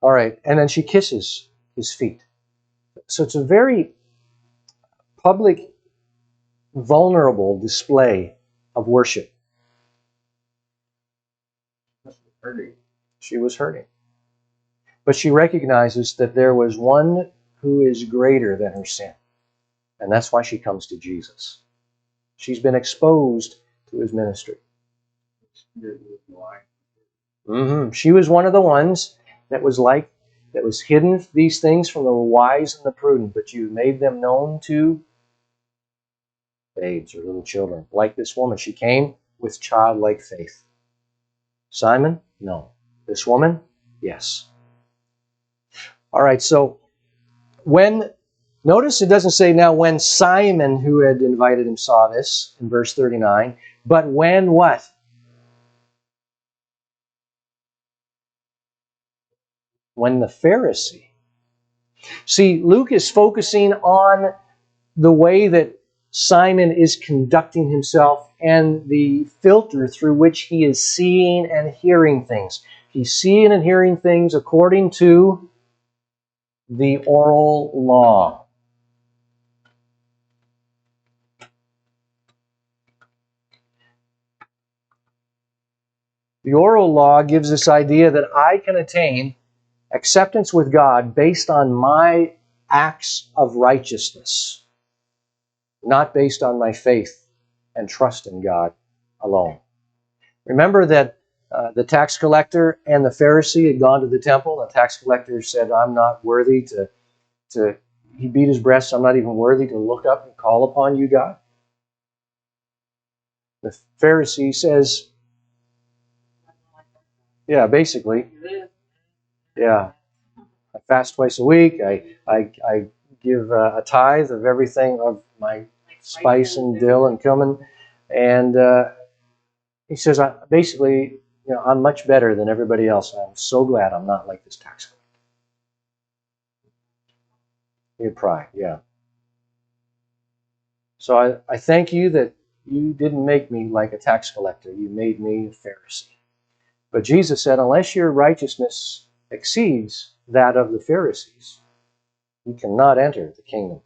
all right. And then she kisses his feet. So it's a very public, vulnerable display of worship. She was hurting. But she recognizes that there was one who is greater than her sin. And that's why she comes to Jesus. She's been exposed to his ministry. She was one of the ones that was hidden these things from the wise and the prudent, but you made them known to babes or little children. Like this woman, she came with childlike faith. Simon? No. This woman? Yes. All right, so notice it doesn't say now when Simon, who had invited him, saw this in verse 39, but when what? When the Pharisee. See, Luke is focusing on the way that Simon is conducting himself and the filter through which he is seeing and hearing things. He's seeing and hearing things according to the oral law. The oral law gives this idea that I can attain acceptance with God based on my acts of righteousness, not based on my faith and trust in God alone. Remember that the tax collector and the Pharisee had gone to the temple. The tax collector said, I'm not worthy to he beat his breast, I'm not even worthy to look up and call upon you, God. The Pharisee says, yeah, basically, yeah, I fast twice a week. I give a tithe of everything of my spice and dill and cumin. And he says, basically, I'm much better than everybody else. I'm so glad I'm not like this tax collector. He had pride, yeah. So I thank you that you didn't make me like a tax collector. You made me a Pharisee. But Jesus said, unless your righteousness exceeds that of the Pharisees, you cannot enter the kingdom of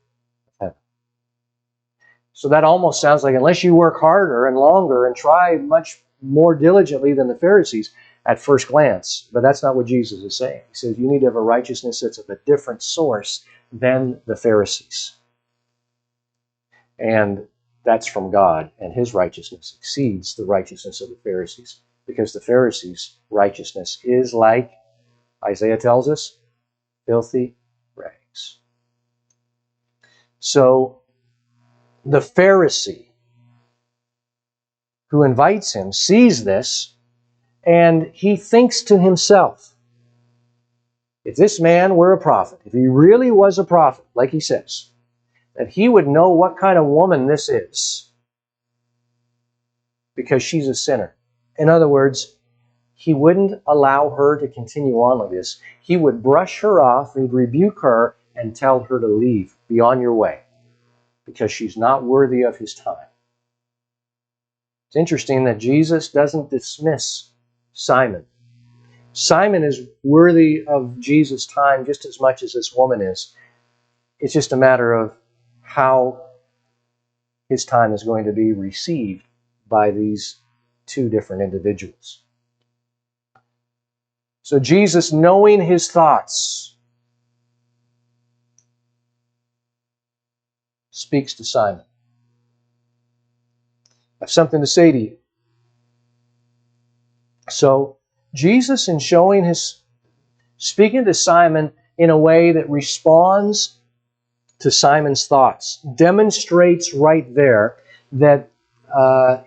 heaven. So that almost sounds like unless you work harder and longer and try much more diligently than the Pharisees at first glance. But that's not what Jesus is saying. He says you need to have a righteousness that's of a different source than the Pharisees. And that's from God, and his righteousness exceeds the righteousness of the Pharisees, because the Pharisees' righteousness is like, Isaiah tells us, filthy rags. So the Pharisee who invites him sees this, and he thinks to himself, if this man were a prophet, if he really was a prophet, like he says, that he would know what kind of woman this is, because she's a sinner. In other words, he wouldn't allow her to continue on like this. He would brush her off, he'd rebuke her, and tell her to leave, be on your way, because she's not worthy of his time. It's interesting that Jesus doesn't dismiss Simon. Simon is worthy of Jesus' time just as much as this woman is. It's just a matter of how his time is going to be received by these two different individuals. So Jesus, knowing his thoughts, speaks to Simon. I have something to say to you. So Jesus, in speaking to Simon in a way that responds to Simon's thoughts, demonstrates right there that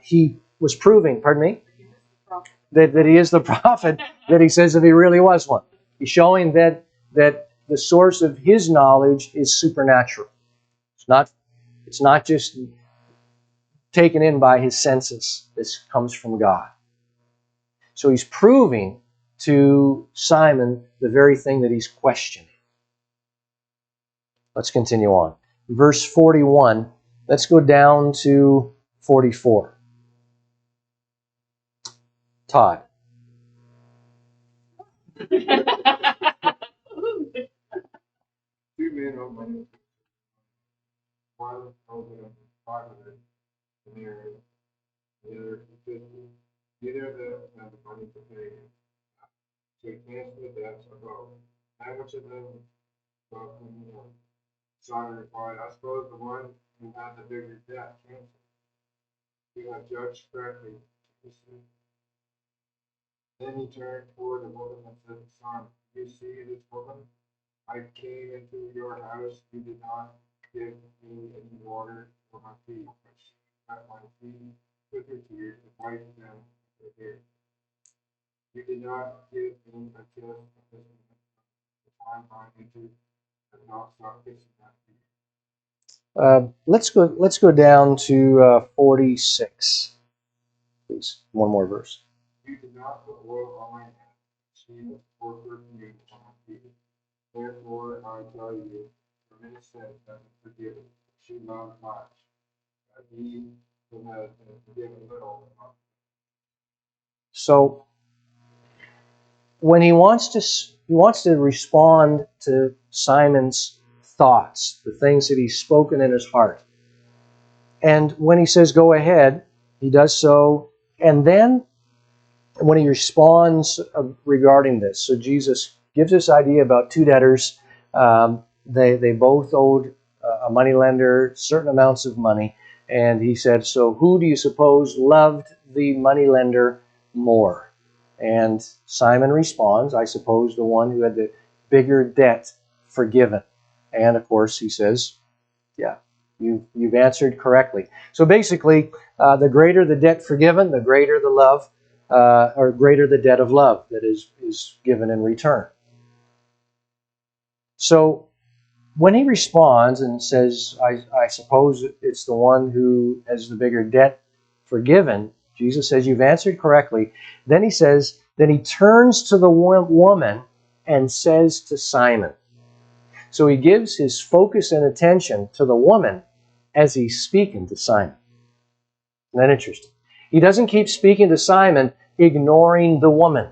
he was proving, that he is the prophet that he says that he really was one. He's showing that the source of his knowledge is supernatural. It's not just taken in by his senses. This comes from God. So he's proving to Simon the very thing that he's questioning. Let's continue on. Verse 41, let's go down to 44. Todd. Two men owed money. One owed him 500 denarii, the other 50. Neither of them had the money to pay him. So he canceled the debts of both. And which of them loved him more? Simon replied, I suppose the one who had the bigger debt canceled. You have judged correctly. Then he turned toward the woman and said to Simon, you see this woman? I came into your house, you did not give me any water for my feet, but she wet my feet with her tears and wiped them with her hair. You did not give me a kiss of this the time I entered, and not stop kissing my feet. Let's go down to 46, please. One more verse. You did not put oil on my head, she was poured perfume on my feet. Therefore I tell you, for many sins have been forgiven. She loved much, but he who has been forgiven little. So when he wants to respond to Simon's thoughts, the things that he's spoken in his heart. And when he says, go ahead, he does so. And then when he responds regarding this, so Jesus gives this idea about two debtors. They both owed a moneylender certain amounts of money. And he said, so who do you suppose loved the moneylender more? And Simon responds, I suppose the one who had the bigger debt forgiven. And of course he says, yeah, you've answered correctly. So basically, the greater the debt forgiven, the greater the love, or greater the debt of love that is given in return. So when he responds and says, I suppose it's the one who has the bigger debt forgiven, Jesus says, you've answered correctly. Then he says, then he turns to the woman and says to Simon. So he gives his focus and attention to the woman as he's speaking to Simon. Isn't that interesting? He doesn't keep speaking to Simon, ignoring the woman.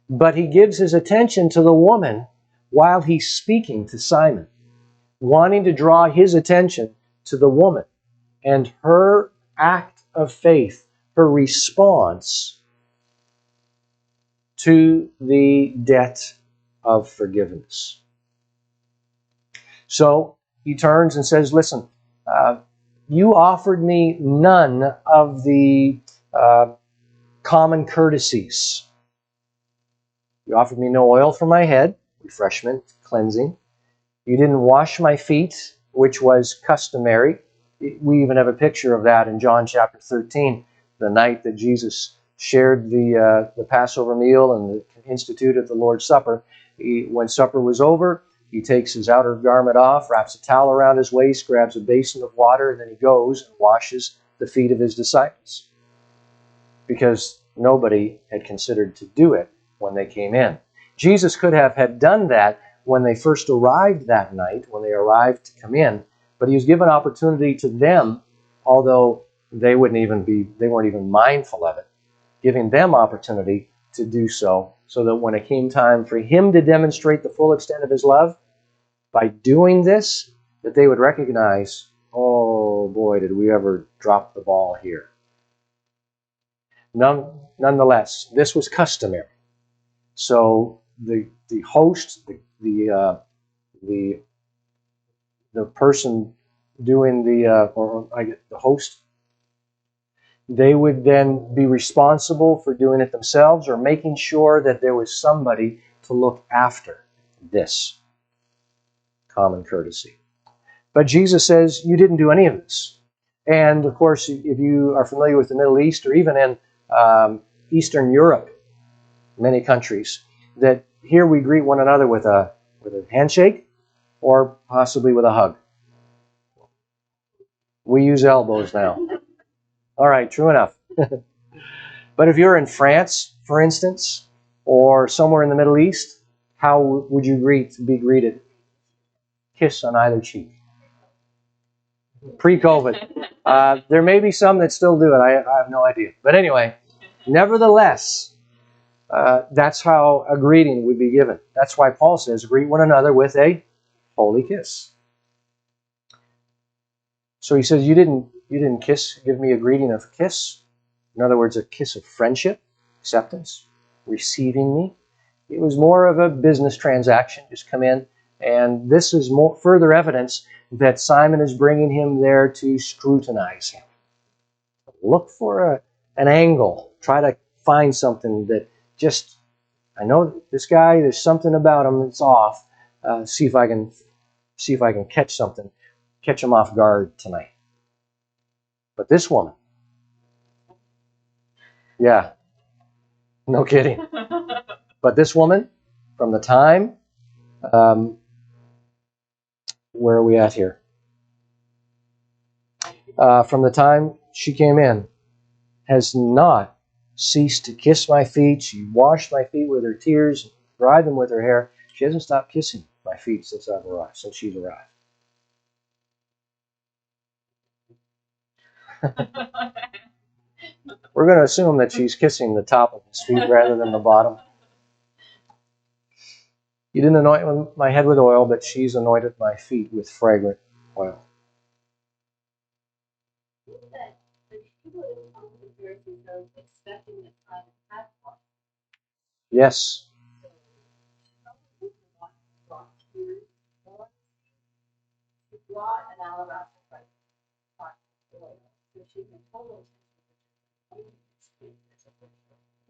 But he gives his attention to the woman while he's speaking to Simon, wanting to draw his attention to the woman and her act of faith, her response to the debt of forgiveness. So he turns and says, listen, you offered me none of the common courtesies. You offered me no oil for my head, refreshment, cleansing. You didn't wash my feet, which was customary. We even have a picture of that in John chapter 13, the night that Jesus shared the Passover meal and instituted the Lord's Supper. When supper was over, he takes his outer garment off, wraps a towel around his waist, grabs a basin of water, and then he goes and washes the feet of his disciples. Because nobody had considered to do it when they came in. Jesus could have had done that when they first arrived that night, when they arrived to come in, but he was given opportunity to them, although they weren't even mindful of it, giving them opportunity to do so that when it came time for him to demonstrate the full extent of his love, by doing this, that they would recognize, oh boy, did we ever drop the ball here. Nonetheless, this was customary. So the host, the person doing the host, they would then be responsible for doing it themselves or making sure that there was somebody to look after this common courtesy. But Jesus says, you didn't do any of this. And of course, if you are familiar with the Middle East or even in Eastern Europe, many countries, that here we greet one another with a handshake or possibly with a hug. We use elbows now. All right, true enough. But if you're in France, for instance, or somewhere in the Middle East, how would you be greeted? Kiss on either cheek. Pre-COVID. There may be some that still do it. I have no idea. But anyway, nevertheless, that's how a greeting would be given. That's why Paul says, greet one another with a holy kiss. So he says, you didn't give me a greeting of a kiss. In other words, a kiss of friendship, acceptance, receiving me. It was more of a business transaction. Just come in. And this is further evidence that Simon is bringing him there to scrutinize him. Look for an angle. Try to find something that just, I know this guy, there's something about him that's off. See if I can catch something, catch him off guard tonight. But this woman, yeah, no kidding. But this woman, from the time, where are we at here? From the time she came in, has not ceased to kiss my feet. She washed my feet with her tears, dried them with her hair. She hasn't stopped kissing my feet since she's arrived. We're going to assume that she's kissing the top of his feet rather than the bottom. You didn't anoint my head with oil, but she's anointed my feet with fragrant oil. Yes.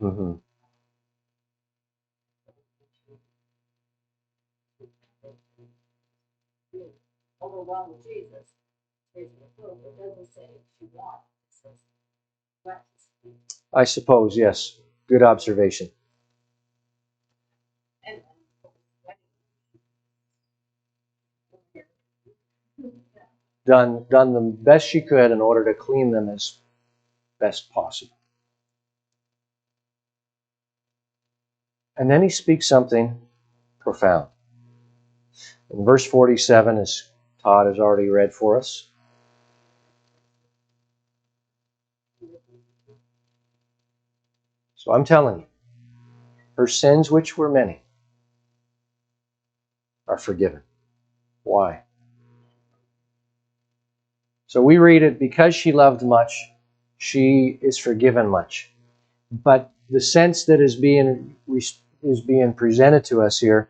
Mm-hmm. Overwhelmed with Jesus. It doesn't say she walked. It says wet his feet. I suppose, yes. Good observation. And Done the best she could in order to clean them as best possible. And then he speaks something profound. In verse 47, as Todd has already read for us, so I'm telling you, her sins, which were many, are forgiven. Why? So we read it, because she loved much, she is forgiven much. But the sense that is being presented to us here,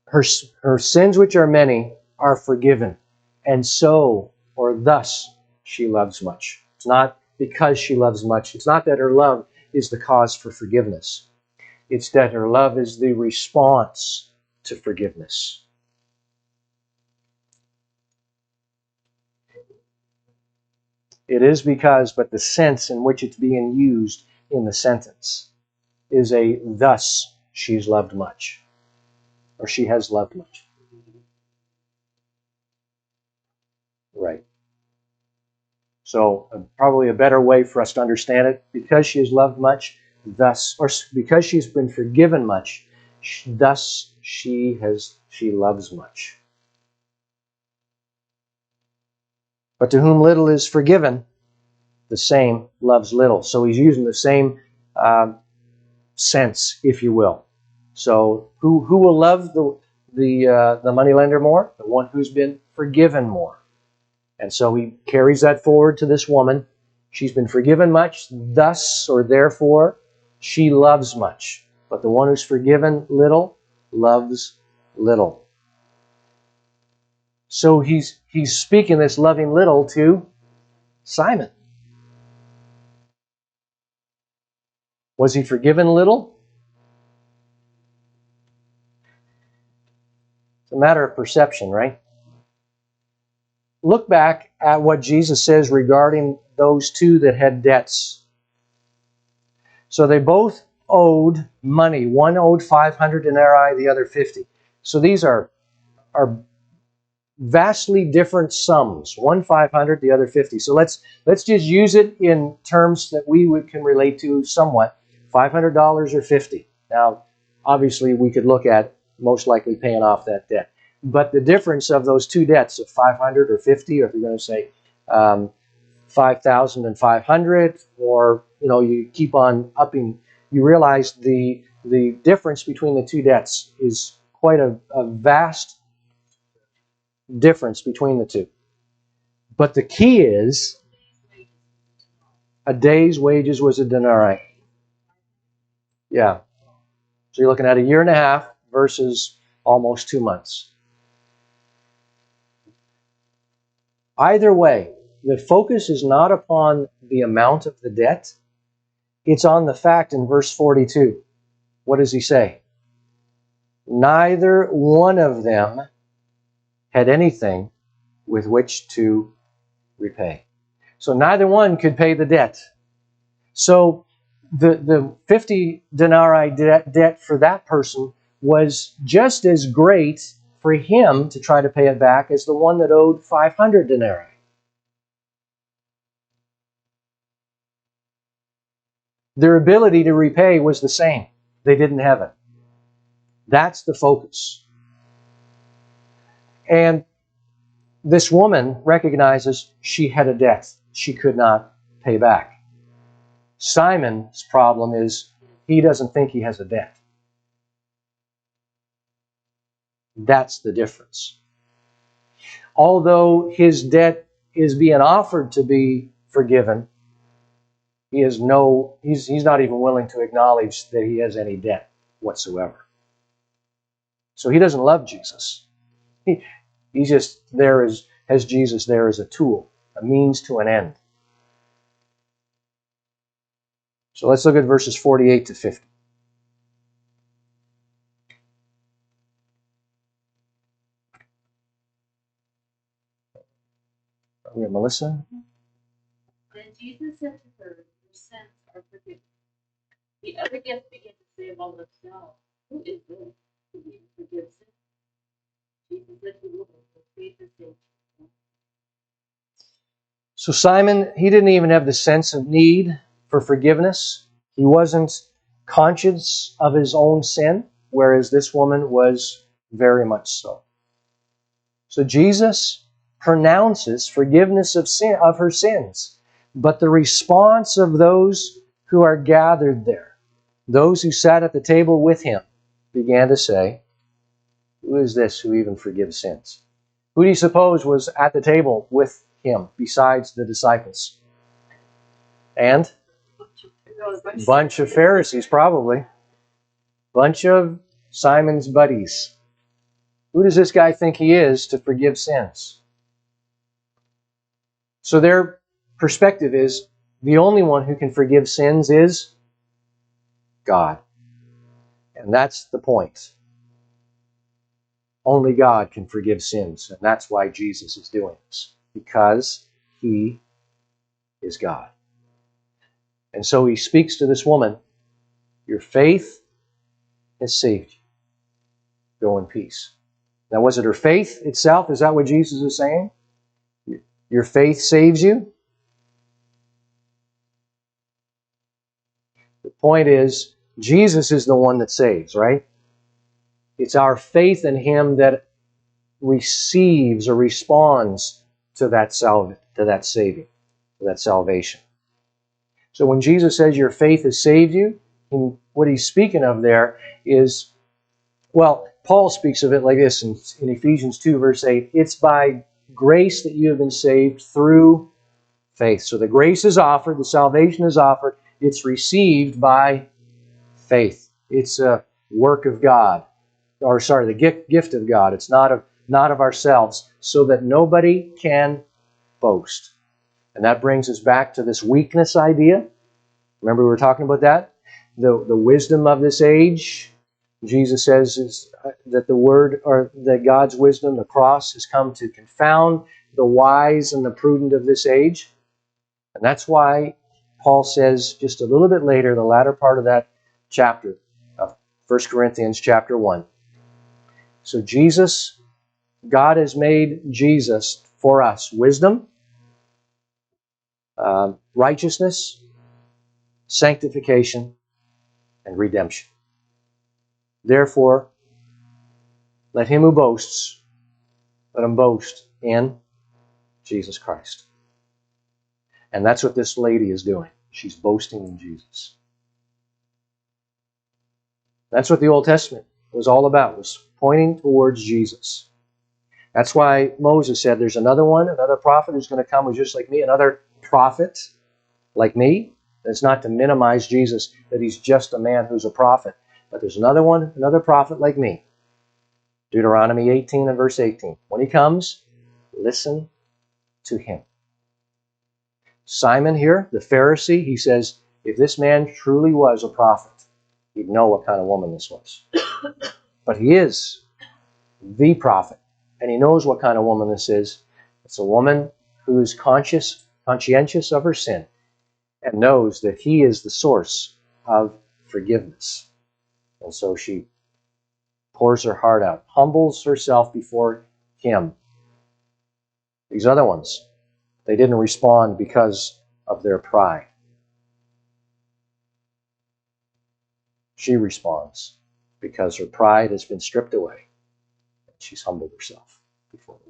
her sins, which are many, are forgiven. And so, or thus, she loves much. It's not because she loves much. It's not that her love is the cause for forgiveness. It's that her love is the response to forgiveness. It is because, but the sense in which it's being used in the sentence is a thus she's loved much, or she has loved much. Right. So probably a better way for us to understand it, because she has loved much, thus, or because she's been forgiven much, thus she loves much. But to whom little is forgiven, the same loves little. So he's using the same sense, if you will. So who will love the moneylender more? The one who's been forgiven more. And so he carries that forward to this woman. She's been forgiven much, thus or therefore she loves much. But the one who's forgiven little loves little. So he's speaking this loving little to Simon. Was he forgiven little? It's a matter of perception, right? Look back at what Jesus says regarding those two that had debts. So they both owed money. One owed 500 denarii, the other 50. So these are vastly different sums. One 500, the other 50. So let's just use it in terms that we can relate to somewhat. $500 or 50. Now, obviously, we could look at most likely paying off that debt. But the difference of those two debts of 500 or 50, or if you're going to say 5,500, or you keep on upping, you realize the difference between the two debts is quite a vast difference between the two. But the key is a day's wages was a denarii. Yeah. So you're looking at a year and a half versus almost 2 months. Either way, the focus is not upon the amount of the debt. It's on the fact in verse 42. What does he say? Neither one of them had anything with which to repay. So neither one could pay the debt. So the 50 denarii debt for that person was just as great for him to try to pay it back as the one that owed 500 denarii. Their ability to repay was the same. They didn't have it. That's the focus. And this woman recognizes she had a debt she could not pay back. Simon's problem is he doesn't think he has a debt. That's the difference. Although his debt is being offered to be forgiven, he's not even willing to acknowledge that he has any debt whatsoever. So he doesn't love Jesus. He's just there has Jesus there as a tool, a means to an end. So let's look at verses 48 to 50. Are we at Melissa? Then Jesus said to her, your sins are forgiven. The other guests began to say among themselves, who is this who even forgives sins? Jesus said to the woman, your faith has saved you. So Simon, he didn't even have the sense of need for forgiveness. He wasn't conscious of his own sin, whereas this woman was very much so. So Jesus pronounces forgiveness of her sins, but the response of those who are gathered there, those who sat at the table with him, began to say, who is this who even forgives sins? Who do you suppose was at the table with him besides the disciples? And a bunch of Pharisees, probably. Bunch of Simon's buddies. Who does this guy think he is to forgive sins? So their perspective is the only one who can forgive sins is God. And that's the point. Only God can forgive sins. And that's why Jesus is doing this. Because he is God. And so he speaks to this woman, your faith has saved you. Go in peace. Now, was it her faith itself? Is that what Jesus is saying? Your faith saves you? The point is, Jesus is the one that saves, right? It's our faith in him that receives or responds to that saving, to that salvation. So when Jesus says your faith has saved you, what he's speaking of there is, well, Paul speaks of it like this in Ephesians 2, verse 8. It's by grace that you have been saved through faith. So the grace is offered, the salvation is offered, it's received by faith. It's a work of God. The gift of God. It's not of ourselves, so that nobody can boast. And that brings us back to this weakness idea. Remember we were talking about that? The wisdom of this age. Jesus says that that God's wisdom, the cross, has come to confound the wise and the prudent of this age. And that's why Paul says just a little bit later, the latter part of that chapter of 1 Corinthians chapter 1. So God has made Jesus for us wisdom, righteousness, sanctification, and redemption. Therefore, let him who boasts, let him boast in Jesus Christ. And that's what this lady is doing. She's boasting in Jesus. That's what the Old Testament was all about, was pointing towards Jesus. That's why Moses said there's another one, another prophet who's going to come who's just like me, another prophet like me. It's not to minimize Jesus, that he's just a man who's a prophet. But there's another one, another prophet like me. Deuteronomy 18 and verse 18. When he comes, listen to him. Simon here, the Pharisee, he says, if this man truly was a prophet, he'd know what kind of woman this was. But he is the prophet, and he knows what kind of woman this is. It's a woman who is conscientious of her sin, and knows that he is the source of forgiveness. And so she pours her heart out, humbles herself before him. These other ones, they didn't respond because of their pride. She responds because her pride has been stripped away. She's humbled herself before the Lord.